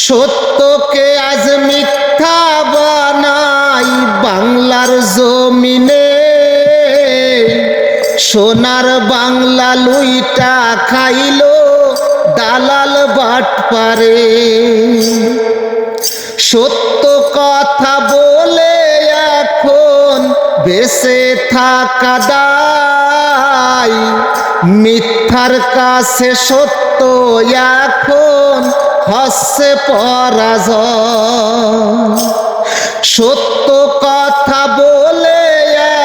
সত্যকে আজ মিথ্যা বানাই বাংলার জমিনে, সোনার বাংলা লুইটা খাইলো দালাল বাটপারে। সত্য কথা বলে এখন বেঁচে থাকা দায়, মিথ্যার কাছে সত্য এখন হচ্ছে পরাজয়। সত্য কথা বলে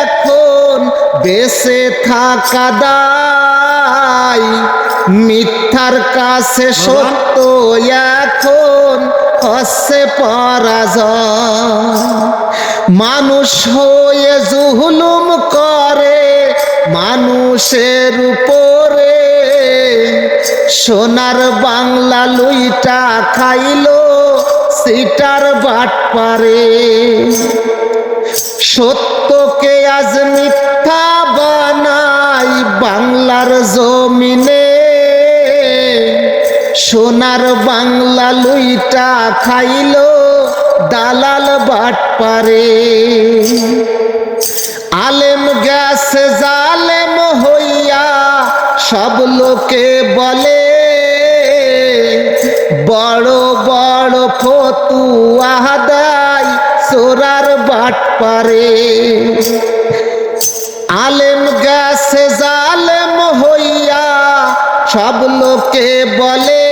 এখন বেঁচে থাকা দায়, মিথ্যার কাছে সত্য এখন হচ্ছে পরাজয়। মানুষ হয়ে জুলুম করে মানুষের উপরে, সোনার বাংলা লুইটা খাইলো সিটার বাটপারে। সত্যকে আজ মিথ্যা বানাই বাংলার জমিনে, সোনার বাংলা লুইটা খাইলো দালাল বাটপারে। আলেম গেছে জালেম হইয়া সব লোকে বলে, বড় বড় ফতুয়া দেয় চোরার বাটপারে। আলেম গেছে জালেম হইয়া সব লোকে বলে,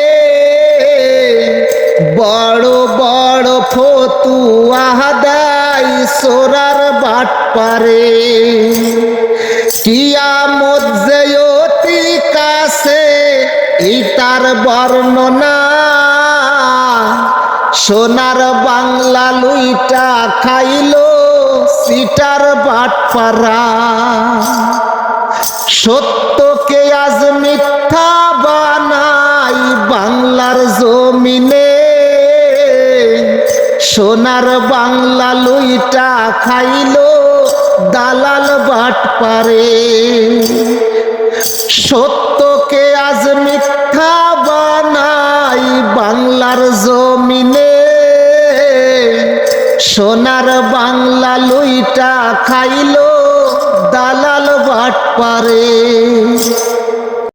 বড় বড় ফতুয়া দেয় চোরার বাটপারে। কিয়ামত যে অতি কাছে এই তার বর্ণনা, সোনার বাংলা লুইটা খাইলো সিটার বাটপারা। সত্যকে আজ মিথ্যা বানাই বাংলার জমিনে, সোনার বাংলা লুইটা খাইলো দালাল বাটপারে। সত্যকে আজ মিথ্যা বানাই বাংলার জমিনে, সোনার বাংলা লুইটা খাইলো দালাল বাটপারে।